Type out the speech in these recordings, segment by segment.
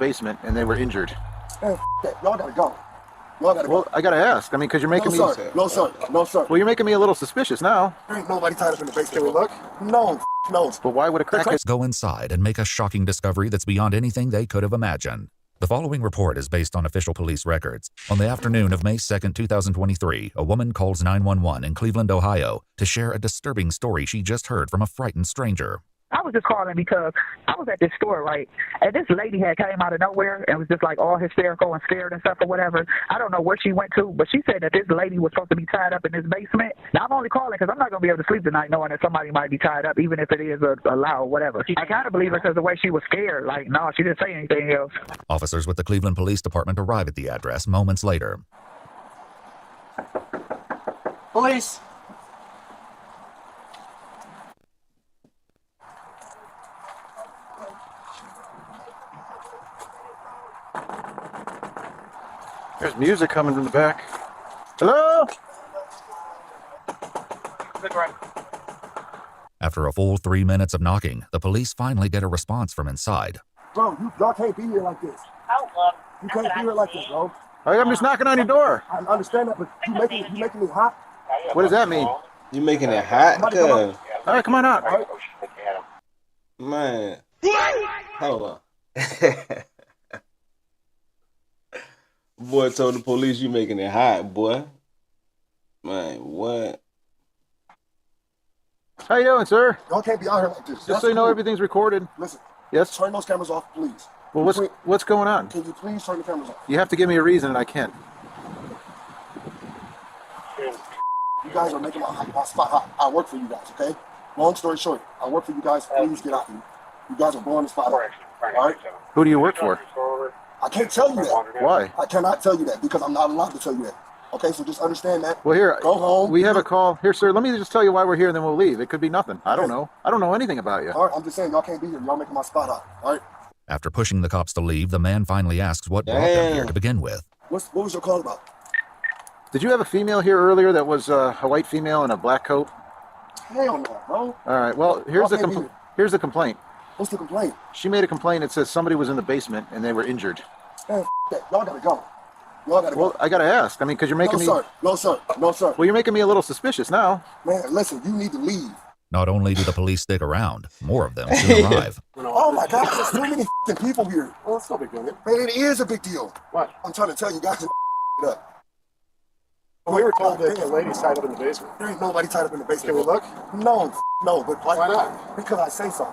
basement and they were injured. Man, that. Y'all gotta go. Y'all gotta go. Well, I gotta ask. I mean, because you're making me... No, sir. No, sir. Well, you're making me a little suspicious now. There ain't nobody tied up in the basement. Can we look? No, no. But why would a crackhead... Go inside and make a shocking discovery that's beyond anything they could have imagined. The following report is based on official police records. On the afternoon of May 2nd, 2023, a woman calls 911 in Cleveland, Ohio, to share a disturbing story she just heard from a frightened stranger. I was just calling because I was at this store, right, and this lady had came out of nowhere and was just like all hysterical and scared and stuff or whatever. I don't know where she went to, but she said that this lady was supposed to be tied up in this basement. Now, I'm only calling because I'm not going to be able to sleep tonight knowing that somebody might be tied up, even if it is a lie or whatever. I kind of believe her because the way she was scared. Like, no, she didn't say anything else. Officers with the Cleveland Police Department arrive at the address moments later. Police. There's music coming from the back. Hello? After a full 3 minutes of knocking, the police finally get a response from inside. Bro, y'all can't be here like this. You can't be here like this, bro. I'm just knocking on your door. I understand that, but you making me hot. What does that mean? You making it hot? Good. All right, come on out. Right. Man. Hold on. Boy told the police you making it hot, boy. Man, what? How you doing, sir? Y'all can't be out here like this. Just so you know, everything's recorded. Listen. Yes? Turn those cameras off, please. Well, what's going on? Can you please turn the cameras off? You have to give me a reason, and I can't. You guys are making my spot hot. I work for you guys, okay? Long story short, I work for you guys. Please get out here. You guys are blowing the spot out. All right? Who do you work for? I can't tell you that. Why? I cannot tell you that because I'm not allowed to tell you that. Okay, so just understand that. Well, here, go home. We have a call. Here, sir, let me just tell you why we're here, and then we'll leave. It could be nothing. I don't know. I don't know anything about you. All right, I'm just saying, y'all can't be here. Y'all making my spot hot. All right? After pushing the cops to leave, the man finally asks what brought them here to begin with. What was your call about? Did you have a female here earlier that was a white female in a black coat? Hell no, bro. All right, well, here's the complaint. What's the complaint? She made a complaint that says somebody was in the basement and they were injured. Man, that. Y'all gotta go. Y'all gotta go. Well, I gotta ask. I mean, because you're making me... No, sir. Well, you're making me a little suspicious now. Man, listen, you need to leave. Not only do the police stick around, more of them soon arrive. Oh my God, there's too many people here. Well, it's no big deal. Man, it is a big deal. What? I'm trying to tell you guys to up. We were told that the lady's tied up in the basement. There ain't nobody tied up in the basement. Can we look? No, but why not? Because I say so.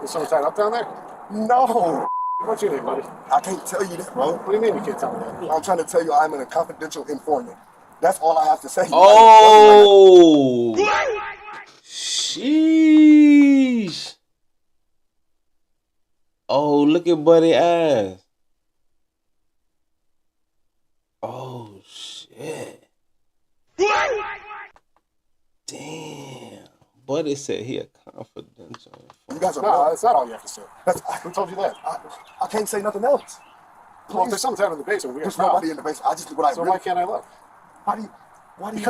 Is someone tied up down there? No. What's your name, buddy? I can't tell you that, bro. What do you mean you can't tell me that? I'm trying to tell you I'm a confidential informant. That's all I have to say. Oh! Sheesh. Oh, look at Buddy ass. Oh, shit. Damn. Buddy said he a confidential informant. You guys are No, that's not all you have to say. Who told you that? I can't say nothing else. Well, if there's someone tied in the basement, we have There's nobody in the basement. I just did what I So really... why can't I look? Why do you...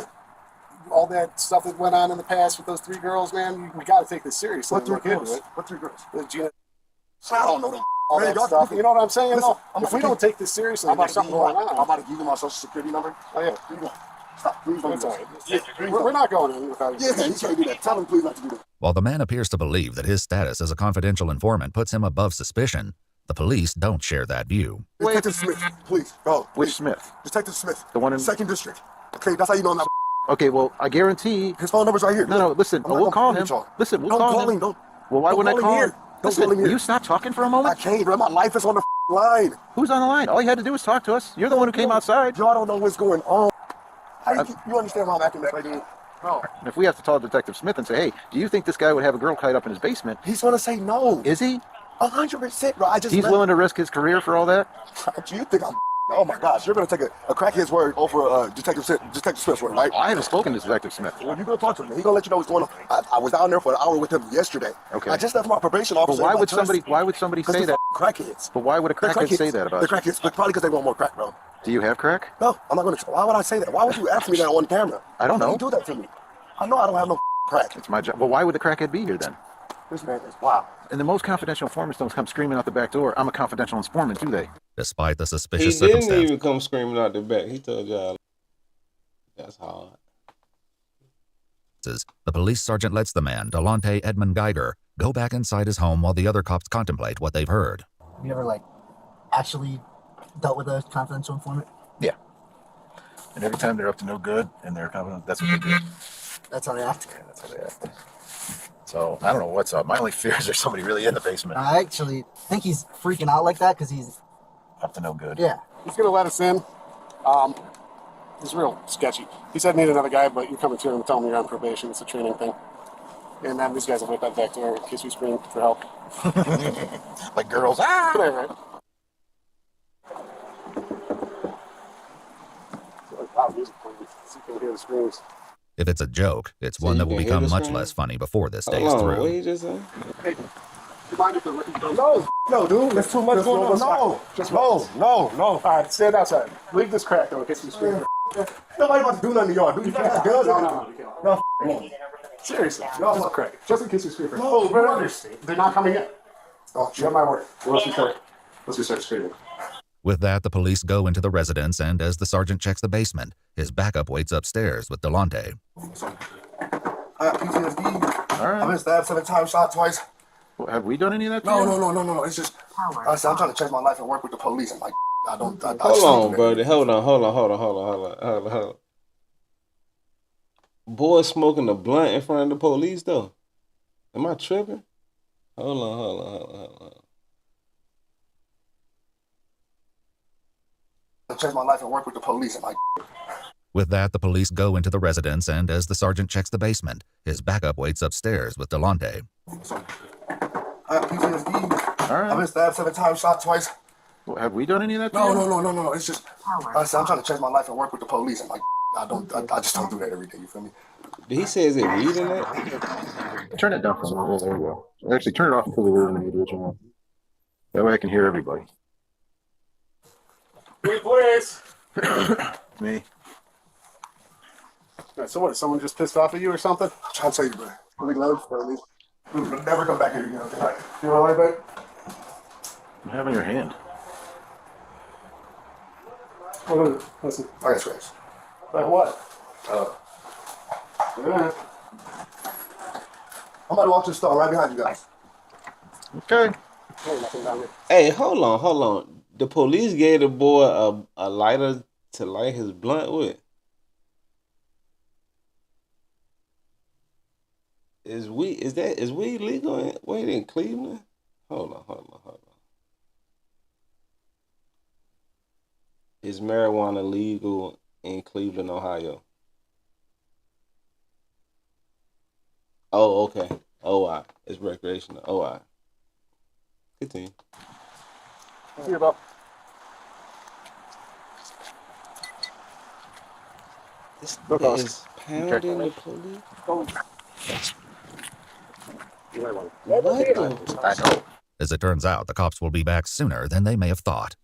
All that stuff that went on in the past with those three girls, man, we got to take this seriously. What three Look into girls? it. What three girls? Gina, I don't know them. all Man, that stuff. You know what I'm saying? Listen, If we don't take this seriously, I'm about there's something going I'm on. about to give you my social security number. Oh, yeah. Here you go. Stop. Please don't That's do all that. right. We're not going in without you. Yeah, you can't do that. Tell him please not to do that. While the man appears to believe that his status as a confidential informant puts him above suspicion, the police don't share that view. Detective Smith, please, go. Which Please. Smith? Detective Smith. The one in... 2nd District. Okay, that's how you know I'm not... Okay, well, I guarantee... His phone number's right here. No, listen, we'll call him. Listen, we'll call him. Don't. Well, why wouldn't I call him? Don't call him Will here. you stop talking for a I moment? can't, bro. My life is on the line. Who's on the line? All you had to do was talk to us. You're the one who came outside. Y'all don't know what's going on. You understand why I'm acting this way, dude? No. And if we have to call Detective Smith and say, hey, do you think this guy would have a girl tied up in his basement? He's gonna say no. Is he? 100%, bro. He's willing to risk his career for all that? You think I'm... Oh my gosh, you're gonna take a crackhead's word over Detective Smith's word, right? I haven't spoken to Detective Smith. Well, you're gonna talk to him. He's gonna let you know what's going on. I was down there for an hour with him yesterday. Okay. I just left my probation officer. But why would somebody say that? Crackheads. But why would a crackhead say that about the you? crackheads, but probably because they want more crack, bro. Do you have crack? No, I'm not gonna. Why would I say that? Why would you ask me that on camera? I don't know. Why would you do that to me? I know I don't have no crack. It's my job. Well, why would the crackhead be here then? This man is wild. And the most confidential informants don't come screaming out the back door, I'm a confidential informant, do they? Despite the He suspicious didn't circumstances, even come screaming out the back. He told y'all that's hard. the police sergeant lets the man, Delonte Edmund Geiger, go back inside his home while the other cops contemplate what they've heard. Have you ever, like, actually dealt with a confidential informant? Yeah. And every time they're up to no good and they're confident, that's what they do. That's how they act? Yeah, that's how they act. So, I don't know what's up. My only fear is there's somebody really in the basement. I actually think he's freaking out like that because he's... Up to no good. Yeah. He's gonna let us in. He's real sketchy. He said need another guy, but you're coming to him and tell him you're on probation. It's a training thing. And then these guys will wait that back door in case we scream for help. Like girls. Ah! Right, right. So, like, loud music playing, so you can hear the screams. If it's a joke, it's So one you that will can hear become the much scream? less funny before this Hold stays on, what through. you just say? Hey, you mind if the No, dude. There's too much going on. No. All right, stand outside. Leave this crack though in case we scream. Nobody about to do nothing to y'all, dude. You guys got guns on. No. No, Seriously, no, just crack. Just in case we scream. No, We're bro. understand. They're not coming in. Oh, You have my word. Once we start screaming. With that, the police go into the residence, and as the sergeant checks the basement, his backup waits upstairs with Delonte. I got PTSD. All right. I've been stabbed 7 times, shot twice. Well, have we done any of that? No. It's just, I said, I'm trying to change my life and work with the police. And like, I just Hold don't on, do buddy. that. Hold on. Boy smoking a blunt in front of the police, though. Am I tripping? Hold on. I change my life and work with the police. And like, With that, the police go into the residence, and as the sergeant checks the basement, his backup waits upstairs with Delonte. I got PTSD. All I've right. been stabbed 7 times, shot twice. Well, have we done any of that? No. It's just, I said, I'm trying to change my life and work with the police. And like, I just don't do that every day. You feel me? Did he say is it weed in that? Turn it down for a minute. There we go. Actually, turn it off until we leave in the original. That way I can hear everybody. Please. Me. Right, so what? Is someone just pissed off at you or something? I'm trying to tell you, bro. Really love for at least. Never come back here again. Okay? Like, you know what I mean? You have in your hand. What is it? Listen. I got scratch. Like what? Yeah. I'm about to walk to the store right behind you guys. Okay. Hey, nothing down there. Hey, hold on. The police gave the boy a lighter to light his blunt with. Is weed legal in Cleveland? Hold on. Is marijuana legal in Cleveland, Ohio? Oh, okay. OI. It's recreational. OI. Continue. Here, Bob. This No nigga cost. is pounding the police. What the? I know. As it turns out, the cops will be back sooner than they may have thought.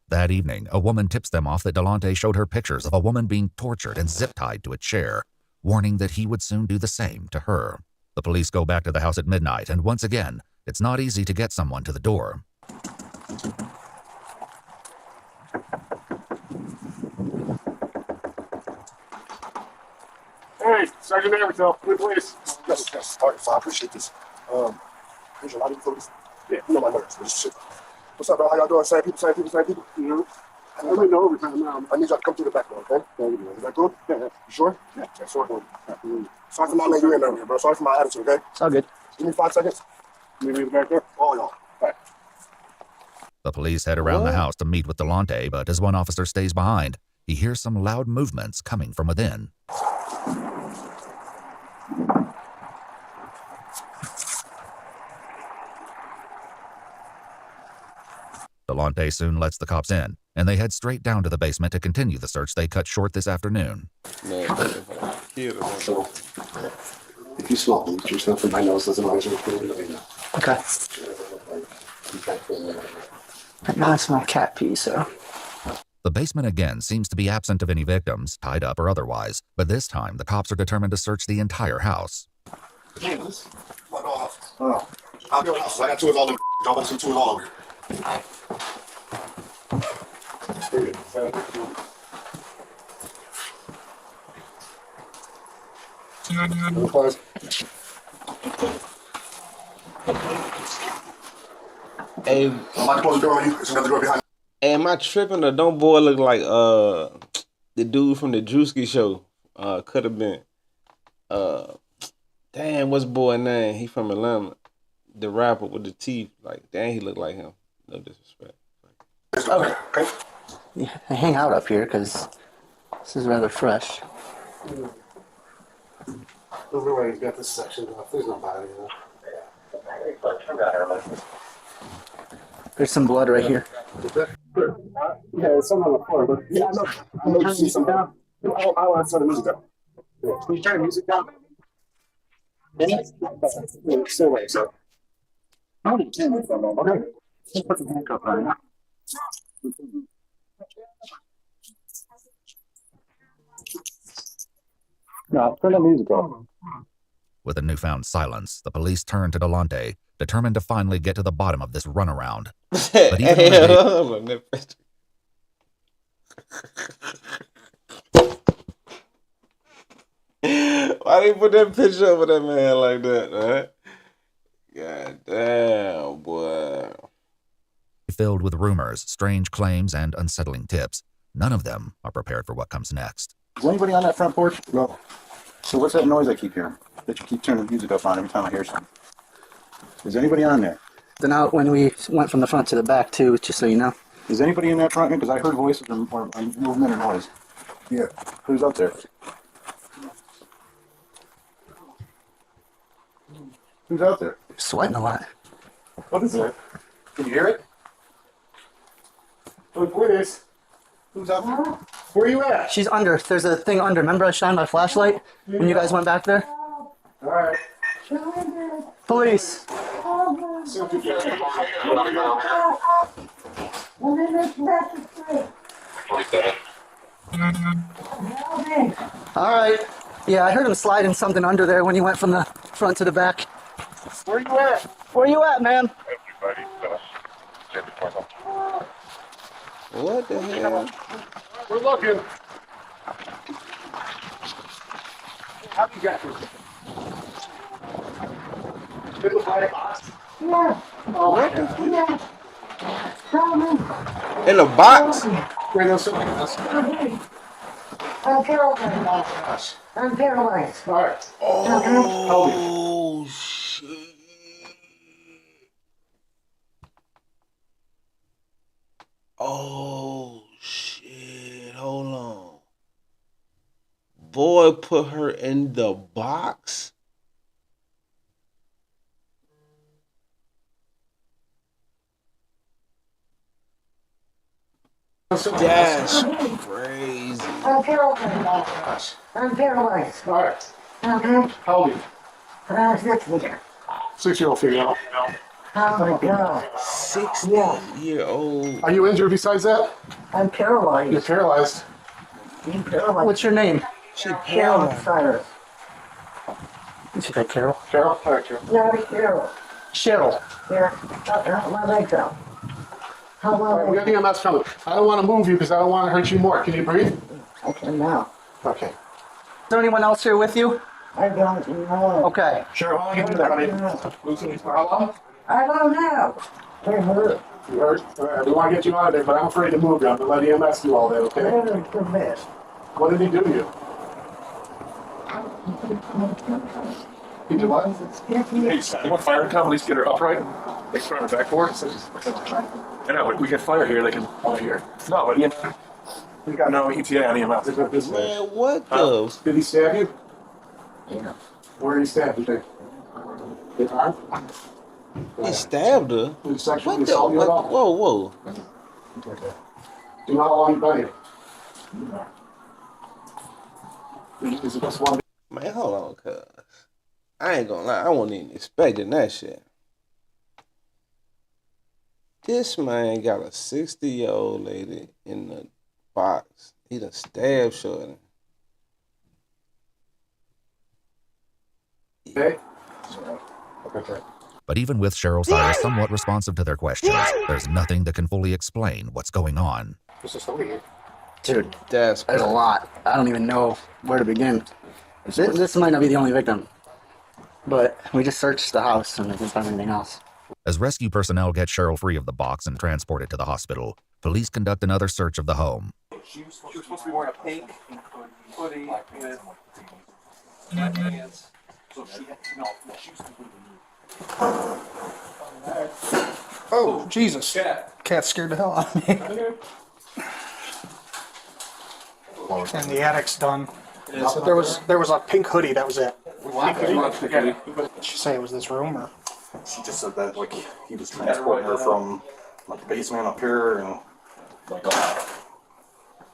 That evening, a woman tips them off that Delonte showed her pictures of a woman being tortured and zip-tied to a chair, warning that he would soon do the same to her. The police go back to the house at midnight, and once again, it's not easy to get someone to the door. Hey, Sergeant Everett, please. Yes. All right, I appreciate this. Here's your lighting, please. Yeah, you know my numbers. This shit. What's up, bro? How y'all doing? Same people. You know, I'm in overtime now. I need y'all to come through the back door, okay? Is that cool? Yeah. You sure? Yeah, sure. Sorry for not letting you in earlier, bro. Sorry for my attitude, okay? It's all good. Give me 5 seconds. Meet me in the back there. Oh, y'all. All right. The police head around the house to meet with Delonte, but as one officer stays behind, he hears some loud movements coming from within. Delonte soon lets the cops in, and they head straight down to the basement to continue the search they cut short this afternoon. Man, So, if you smell bleach or something, my nose doesn't always work really good. Okay. No, it's my cat pee, so. The basement again seems to be absent of any victims, tied up or otherwise, but this time the cops are determined to search the entire house. What off? Oh. I'll go house. I got toys all over. I'll let some toys all over. Hey, I'm about to close the door on you. There's another door behind hey, am I tripping or don't boy look like the dude from the Drewski show? Could have been damn, what's boy name? He from Atlanta. The rapper with the teeth. Like, damn, he look like him. No disrespect. Okay. Yeah, I hang out up here because this is rather fresh. Over where he's got this section off. There's no body though. There's some blood right here. Yeah, it's something on the floor, but yeah, I know you see some down. I want to turn the music down. Yeah. Can you turn the music down? Yeah, stay away, so. Okay. Just put the handcuff on. No, turn the music off. With a newfound silence, the police turned to Delonte, determined to finally get to the bottom of this runaround. But even on a day, why they put that picture over that man like that, man? God damn, boy. filled with rumors, strange claims, and unsettling tips, none of them are prepared for what comes next. Is anybody on that front porch? No. So what's that noise I keep hearing? That you keep turning the music up on every time I hear something? Is anybody on there? Then out when we went from the front to the back too, just so you know. Is anybody in that front? Because I heard voices or movement or noise. Yeah. Who's up there? Who's out there? Sweating a lot. What is that? Can you hear it? Look, where is? Who's out there? Where are you at? She's under. There's a thing under. Remember I shined my flashlight when you guys went back there? All right. Police. All right. Yeah, I heard him sliding something under there when he went from the front to the back. Where you at? Where you at, man? What the hell? We're looking. How do you get this? Did the black box? What the fuck? In a box? Wait, no, something else. I'm paralyzed. I'm paralyzed. All right. Oh, shit. Oh, shit. Hold on. Boy put her in the box? That's crazy. I'm paralyzed. I'm paralyzed. All right. Okay. How old are you? 60. 6-year-old female. Oh my God. 60-year-old. Are you injured besides that? I'm paralyzed. You're paralyzed. I'm paralyzed. What's your name? She Carol paralyzed. Cyrus. Is it Carol? Carol? All right, Carol. Not Carol. Cheryl. Yeah. My legs out. How All right, we long? got EMS coming. I don't want to move you because I don't want to hurt you more. Can you breathe? I can now. Okay. Is there anyone else here with you? I don't know. Okay. Cheryl, how long you been there, honey? How long? I don't know. I hurt. You hurt? All right, we want to get you out of there, but I'm afraid to move you. I'm going to let EMS do all that, okay? It's the best. What did he do to you? He did what? Hey, you want fire to come? At least get her upright. They can on her backboard. I know, we get fire here. They can over here. No, but we got no ETA on EMS. Man, what the? Did he stab you? Yeah. Where did he stab you? His arm? He stabbed her? Did he sexually What the? assault you at all? Whoa, whoa. Do you know how long you've been here? Is it just one? Man, hold on, cuz. I ain't gonna lie, I wasn't even expecting that shit. This man got a 60-year-old lady in the box. He done stabbed shorty. Okay? Okay. But even with Cheryl's eyes somewhat responsive to their questions, there's nothing that can fully explain what's going on. What's this over here? Dude, That's there's a lot. I don't even know where to begin. This might not be the only victim, but we just searched the house and didn't find anything else. As rescue personnel get Cheryl free of the box and transported to the hospital, police conduct another search of the home. She was supposed to be wearing a pink hoodie with black pants. So she had she was completely nude. Oh, Jesus. Cat. Cat scared the hell out of me. And the attic's done. There was a pink hoodie, that was it. Did she say it was this room or? She just said that like he was transporting her from like the basement up here, and like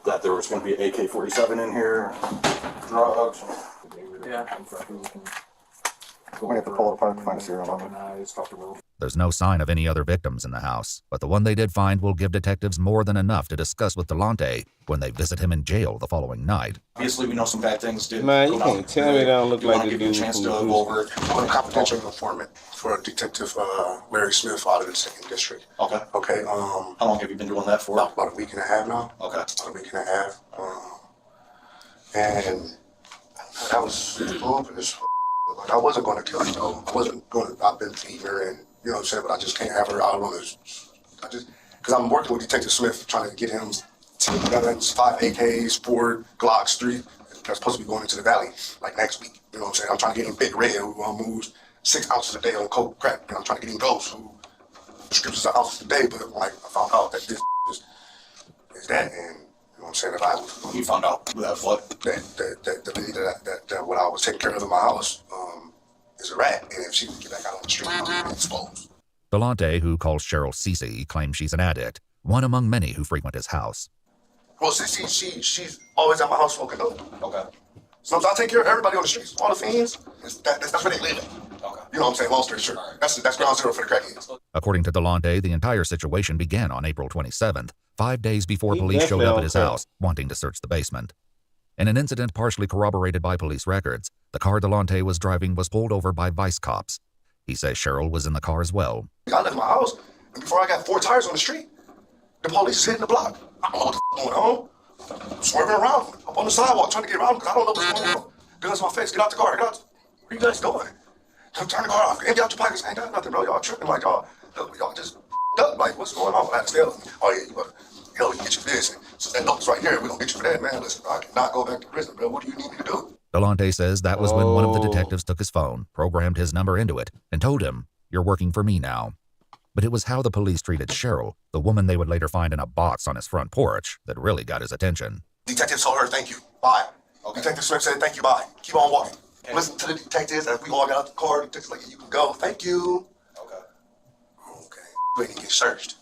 that there was going to be an AK-47 in here, drugs. Yeah. We're going to have to pull it apart and find a serial number. There's no sign of any other victims in the house, but the one they did find will give detectives more than enough to discuss with Delonte when they visit him in jail the following night. Obviously, we know some bad things did. Man, you can't tell me they don't look like give the you a dude chance who- to go over it. I'm a confidential informant for Detective Larry Smith out of the 2nd District. Okay. Okay, How long have you been doing that for? about a week and a half now. Okay. About a week and a half. And that was this. Like, I wasn't going to kill her, though. I wasn't going to, I've been feeding her, and you know what I'm saying, but I just can't have her out on this. Because I'm working with Detective Smith trying to get him 10 guns, 5 AKs, 4 Glocks, 3. That's supposed to be going into the valley, like next week. You know what I'm saying? I'm trying to get him Big Red, who moves 6 ounces a day on coke crack. And I'm trying to get him Ghost, who prescriptions an ounce a day, but like, I found out that this is that, and you know what I'm saying? If I was, You found out that what? that the lady that what I was taking care of in my house is a rat, and if she would get back out on the street, I'm be exposed. Delonte, who calls Cheryl Cece, claims she's an addict, one among many who frequent his house. Well, she's always at my house smoking dope. Okay. Sometimes I take care of everybody on the streets, all the fiends. That's where they live at. Okay. You know what I'm saying? Long story short, that's ground zero for the crackheads. According to Delonte, the entire situation began on April 27th, 5 days before He police showed definitely up at his okay. house, wanting to search the basement. In an incident partially corroborated by police records, the car Delonte was driving was pulled over by vice cops. He says Cheryl was in the car as well. I left my house, and before I got 4 tires on the street, the police is hitting the block. I don't know what the going on. Swerving around up on the sidewalk, trying to get around because I don't know what's going on. Guns in my face, get out the car, get out. Where you guys going? Turn the car off, empty out your pockets. I ain't got nothing, bro. Y'all tripping like y'all just up. Like, what's going on? I had to tell them, oh yeah, you better, we can get you this. And so that note's right here. We're gonna get you for that, man. Listen, I cannot go back to prison, bro. What do you need me to do? Delonte says that was when one of the Oh. detectives took his phone, programmed his number into it, and told him, "You're working for me now." But it was how the police treated Cheryl, the woman they would later find in a box on his front porch, that really got his attention. Detective told her, thank you, bye. Okay. Detective Smith said, thank you, bye. Keep on walking. Okay. Listen to the detectives as we all got out the car. The detective's like, you can go. Thank you. Okay. Okay. You ain't even get searched.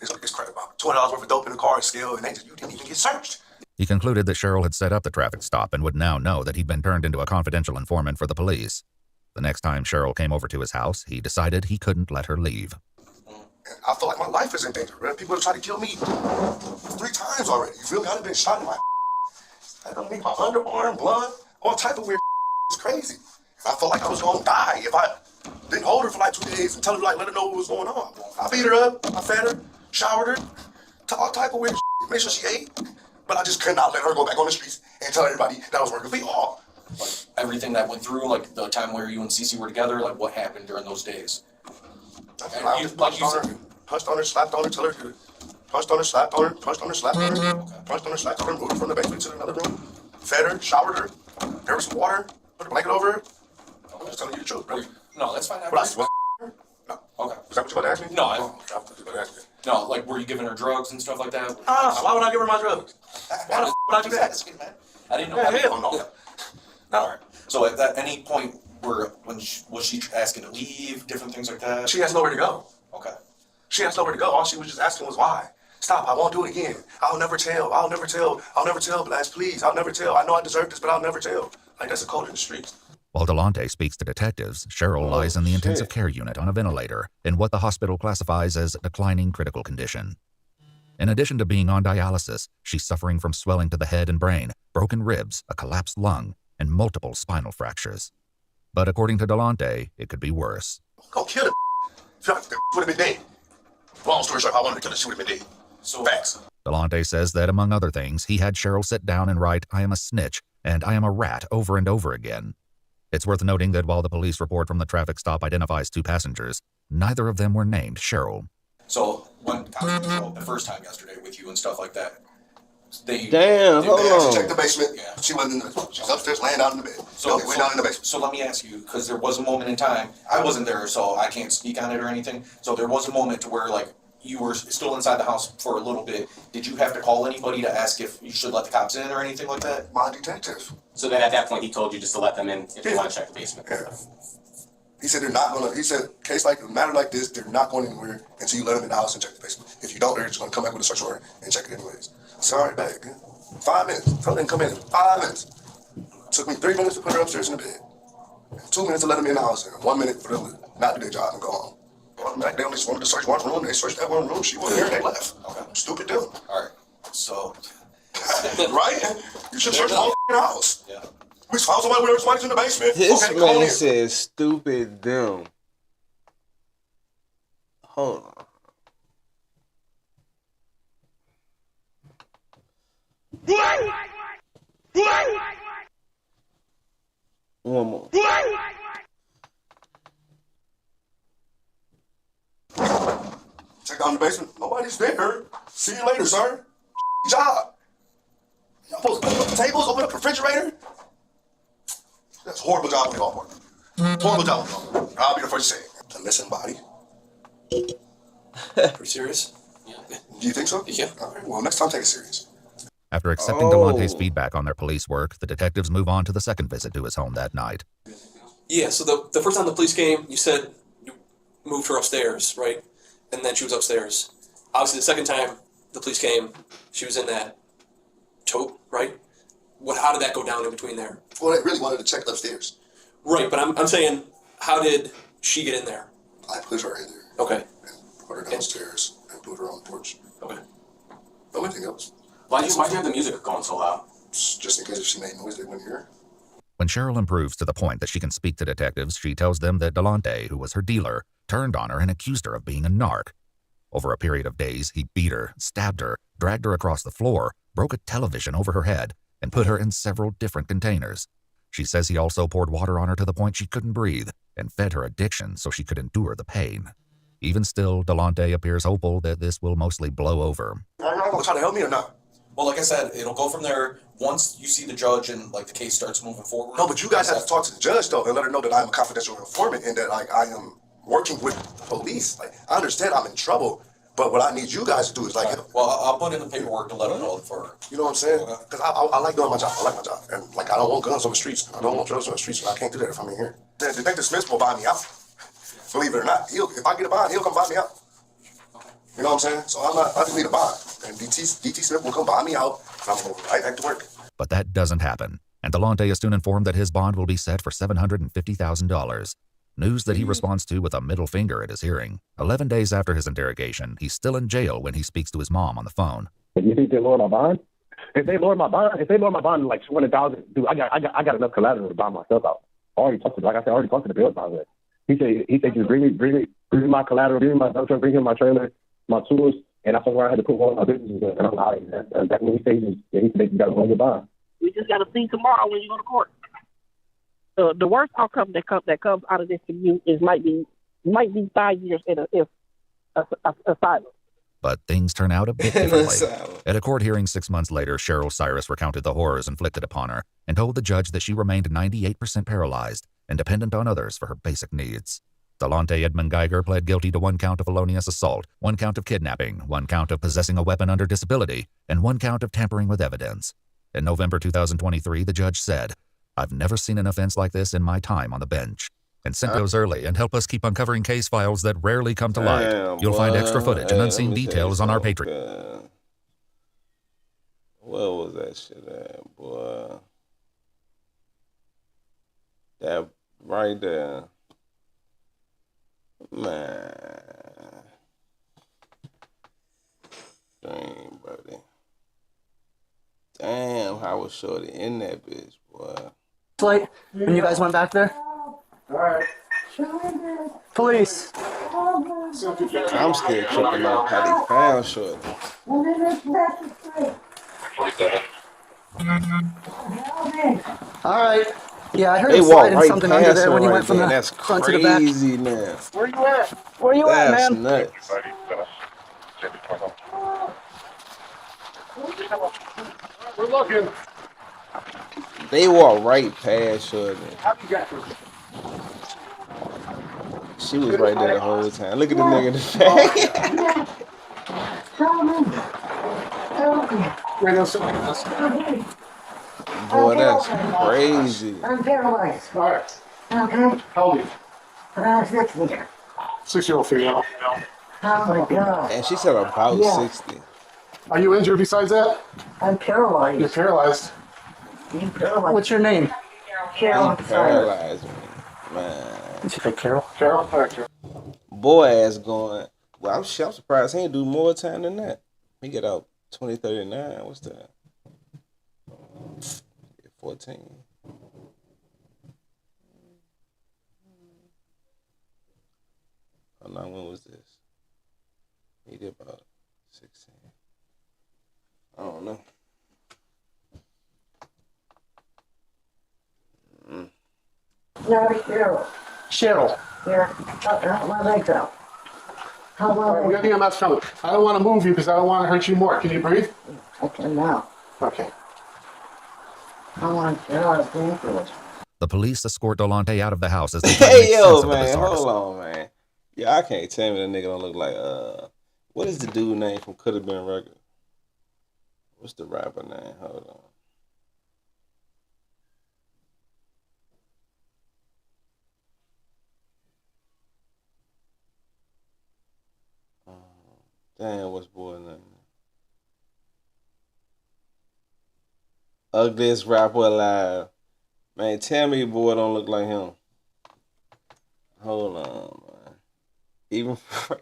It's crazy about $20 worth of dope in the car scale, and you didn't even get searched. He concluded that Cheryl had set up the traffic stop and would now know that he'd been turned into a confidential informant for the police. The next time Cheryl came over to his house, he decided he couldn't let her leave. And I feel like my life is in danger, man. People have tried to kill me 3 times already. You feel me? I've been shot in my I don't need my underarm, blood, all type of weird. It's crazy. I felt like I was gonna die if I didn't hold her for like 2 days and tell her, like, let her know what was going on. I beat her up, I fed her, showered her, all type of weird made sure she ate. But I just could not let her go back on the streets and tell everybody that I was working for y'all. Like everything that went through, like the time where you and Cece were together, like what happened during those days? I just punched on her, slapped on her, till her, punched on her, slapped on her, punched on her, slapped on her, punched on her, slapped on her, moved her from the basement to another room, fed her, showered her, gave her some water, put a blanket over her. I'm just telling you the truth, bro. No, that's fine. No. Okay. Is that what you about to ask me? No, I thought you were about to ask me. No, like were you giving her drugs and stuff like that? Why would I give her my drugs? Why the f would I do that? I didn't know. Yeah, hell no. All right. So at any point, was she asking to leave, different things like that? She has nowhere to go. Okay. She has nowhere to go. All she was just asking was why. Stop, I won't do it again. I'll never tell, Blast, please. I'll never tell. I know I deserve this, but I'll never tell. Like, that's a code in the streets. While Delonte speaks to detectives, Cheryl lies in the intensive care unit on a ventilator in what the hospital classifies as declining critical condition. In addition to being on dialysis, she's suffering from swelling to the head and brain, broken ribs, a collapsed lung, and multiple spinal fractures. But according to Delonte, it could be worse. Go kill the would have been dead. Long story short, I wanted to kill her, she would have been dead. So facts. Delonte says that, among other things, he had Cheryl sit down and write, "I am a snitch," and "I am a rat," over and over again. It's worth noting that while the police report from the traffic stop identifies 2 passengers, neither of them were named Cheryl. So when cops showed up the first time yesterday with you and stuff like that, Hold on. She checked the basement. Yeah. She wasn't in the basement. She was upstairs laying down in the bed. So they went down in the basement. So let me ask you, because there was a moment in time, I wasn't there, so I can't speak on it or anything. So there was a moment to where like you were still inside the house for a little bit. Did you have to call anybody to ask if you should let the cops in or anything like that? My detective. So then at that point he told you just to let them in if you want to check the basement. Yeah. He said they're not gonna. He said case like a matter like this, they're not going anywhere until you let them in the house and check the basement. If you don't, they're just gonna come back with a search warrant and check it anyways. Sorry, back. 5 minutes. Tell them to come in 5 minutes. Took me 3 minutes to put her upstairs in the bed. 2 minutes to let them in the house, and 1 minute for them to not do their job and go home. Back they only just wanted to search one room. They searched that one room. She wasn't there. They left. Okay. Stupid dude. All right. So. Right? You should search the whole house. Yeah. We found somebody with everybody's in the basement. This okay, come man in. says stupid them. Hold on. One more. Check down the basement. Nobody's there. See you later, sir. Job. Y'all supposed to open up the tables, open up the refrigerator? That's a horrible job we all work. Horrible job. I'll be the first to say it. A missing body. Pretty serious? Yeah. Do you think so? Yeah. All right. Well, next time take it serious. After accepting Delonte's feedback on their police work, the detectives move on to the second visit to his home that night. Yeah, so the first time the police came, you said you moved her upstairs, right? And then she was upstairs. Obviously, the second time the police came, she was in that tote, right? How did that go down in between there? Well, they really wanted to check upstairs. Right, but I'm saying, how did she get in there? I put her in there. Okay. And put her downstairs and put her on the porch. Okay. No anything else. Why'd you have the music going so loud? Just in case if she made noise, they wouldn't hear. When Cheryl improves to the point that she can speak to detectives, she tells them that Delonte, who was her dealer, turned on her and accused her of being a narc. Over a period of days, he beat her, stabbed her, dragged her across the floor, broke a television over her head, and put her in several different containers. She says he also poured water on her to the point she couldn't breathe and fed her addiction so she could endure the pain. Even still, Delonte appears hopeful that this will mostly blow over. Are you not going to try to help me or not? Well, like I said, it'll go from there once you see the judge and like the case starts moving forward. No, but you guys have to talk to the judge though and let her know that I'm a confidential informant and that like I am working with the police. Like I understand I'm in trouble, but what I need you guys to do is like. Right. Well, I'll put in the paperwork to let her know for her. You know what I'm saying? Because I like doing my job. I like my job, and like I don't want guns on the streets. I don't want drugs on the streets. I can't do that if I'm in here. Detective Smith will buy me out. Believe it or not, if I get a bond, he'll come buy me out. You know what I'm saying? So I just need a bond. And DT Smith will come buy me out, and I'm going right back to work. But that doesn't happen, and Delonte is soon informed that his bond will be set for $750,000. News that he responds to with a middle finger at his hearing. 11 days after his interrogation, he's still in jail when he speaks to his mom on the phone. You think they lower my bond? If they lower my bond to like 200,000, dude, I got enough collateral to buy myself out. I already talked to the bill about it. He said just bring me my collateral, bring me my dump truck, bring him my trailer, my tools, and I told her I had to put one of my businesses in, and I'm out of here. That's what he said. He said you got to hold your bond. We just got to see tomorrow when you go to court. The worst outcome that comes out of this for you is might be 5 years in asylum. But things turn out a bit differently. At a court hearing 6 months later, Cheryl Cyrus recounted the horrors inflicted upon her and told the judge that she remained 98% paralyzed and dependent on others for her basic needs. Delonte Edmund Geiger pled guilty to 1 count of felonious assault, 1 count of kidnapping, 1 count of possessing a weapon under disability, and 1 count of tampering with evidence. In November 2023, the judge said, "I've never seen an offense like this in my time on the bench." And send those early and help us keep uncovering case files that rarely come to light. You'll find extra footage and unseen details on our Patreon. Where was that shit at, boy? That right there. Man. Dang, buddy. Damn, how was Shorty in that bitch, boy? Like when you guys went back there? All right. Police. I'm still tripping off how they found Shorty. All right. Yeah, I heard They him walked sliding right something under past there her when he right went from there. the That's front to the back. crazy now. Where you at? Where you at, That's man? nuts. We're looking. They walked right past Shorty. How you got this? She was right there the whole time. Look at the nigga in the back. Right now, something. Boy, that's crazy. I'm paralyzed. All right. Okay. How old are you? 60. 6-year-old female. Oh my god. And she said about Yeah. 60. Are you injured besides that? I'm paralyzed. You're paralyzed. I'm paralyzed. What's your name? Carol. He paralyzed me. Man. Did you say Carol? Carol? All right, Carol. Boy ass going. Well, I'm surprised he ain't do more time than that. He get out 2039. What's that? 14. Oh no, when was this? He did about 16. I don't know. No, Cheryl. Cheryl. Here. How my legs out? How All my right, we got the EMS coming. I don't want to move you because I don't want to hurt you more. Can you breathe? I can now. Okay. I want to get out of pain. The police escort Delonte out of the house as they try to make Hey sense yo, of the man, bizarre hold on, man. Yeah, I can't tell me that nigga don't look like what is the dude name from Could Have Been Record? What's the rapper name? Hold on. Damn, what's boy name? Ugliest rapper alive. Man, tell me boy don't look like him. Hold on, man.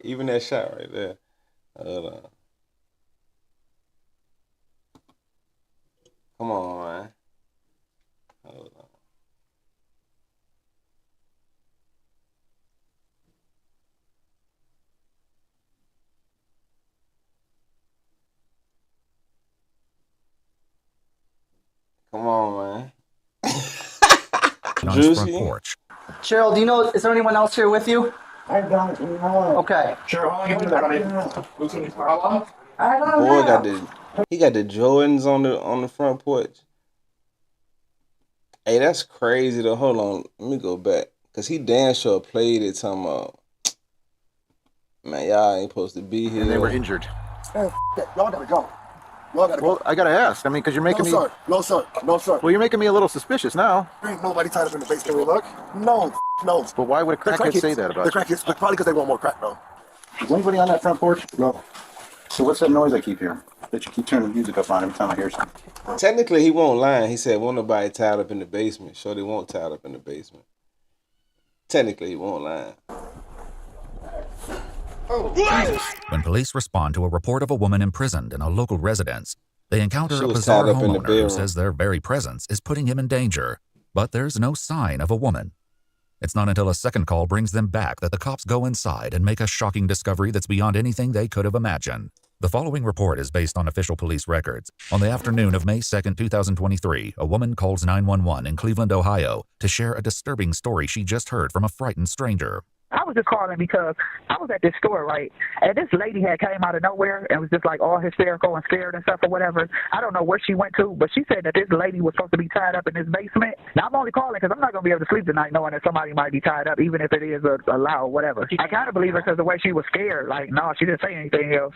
Even that shot right there. Hold on. Come on, man. Hold on. Come on, man. on his front Juicy. porch. Cheryl, do you know, is there anyone else here with you? I don't know. Okay. Cheryl, how long you been there, honey? How long? I don't Boy know. he got the Jordans on the front porch. Hey, that's crazy though. Hold on, let me go back. Cause he damn sure played it talking about, man, y'all ain't supposed to be here. And they were injured. Oh, y'all gotta go. Y'all gotta go. Well, I gotta ask. I mean, because you're making me. Sir. No, sir. No, sir. Well, you're making me a little suspicious now. There ain't nobody tied up in the basement. Can we look? No, no. But why would a crackhead say that about the crackheads? Probably because they want more crack, though. Is anybody on that front porch? No. So what's that noise I keep hearing? That you keep turning the music up on every time I hear something? Technically, he won't lie. He said, "Won't nobody tied up in the basement." Sure, they won't tied up in the basement. Technically, he won't lie. Oh, Jesus. When police respond to a report of a woman imprisoned in a local residence, they encounter She a was bizarre tied up in the homeowner who bedroom. says their very presence is putting him in danger. But there's no sign of a woman. It's not until a second call brings them back that the cops go inside and make a shocking discovery that's beyond anything they could have imagined. The following report is based on official police records. On the afternoon of May 2nd, 2023, a woman calls 911 in Cleveland, Ohio, to share a disturbing story she just heard from a frightened stranger. I was just calling because I was at this store, right? And this lady had came out of nowhere and was just like all hysterical and scared and stuff or whatever. I don't know where she went to, but she said that this lady was supposed to be tied up in this basement. Now, I'm only calling because I'm not going to be able to sleep tonight knowing that somebody might be tied up, even if it is a lie or whatever. I kind of believe her because the way she was scared. Like, no, she didn't say anything else.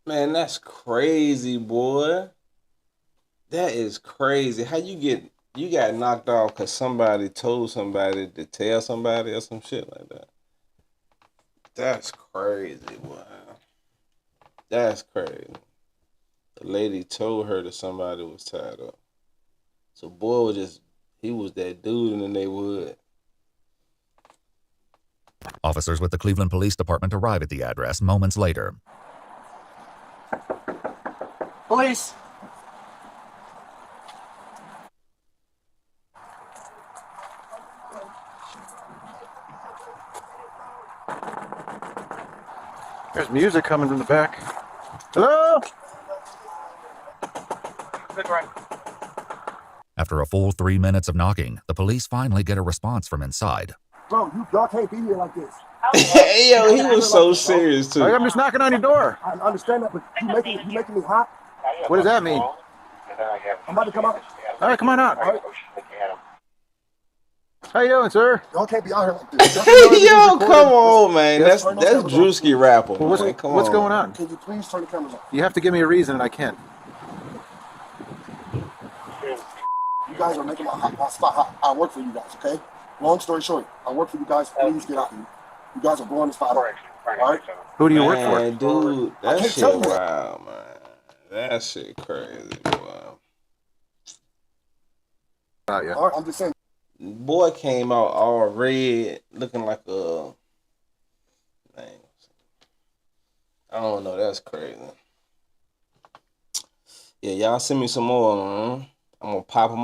Man, that's crazy, boy. That is crazy. How you got knocked off because somebody told somebody to tell somebody or some shit like that. That's crazy, boy. That's crazy. The lady told her that somebody was tied up. So boy he was that dude in the neighborhood. Officers with the Cleveland Police Department arrive at the address moments later. Police. music coming from the back. Hello? After a full 3 minutes of knocking, the police finally get a response from inside. Bro, y'all can't be here like this. Hey, yo, he was so serious too. I'm just knocking on your door. I understand that, but you making me hot. What does that mean? I'm about to come out. All right, come on out. How you doing, sir? Y'all can't be out here like this. Yo, come on, man. That's Drewski rapper. Well, what's going on? Can you please turn the cameras off? You have to give me a reason, and I can't. You guys are making my spot hot. I work for you guys, okay? Long story short, I work for you guys. Please get out here. You guys are blowing the spot up. All right? Who do you work for? Man, dude, that can't shit tell you that. wild, man. That shit crazy, boy. All right, I'm just saying. Boy came out all red, looking like a. Man, I don't know. That's crazy. Yeah, y'all send me some more, man. I'm gonna pop them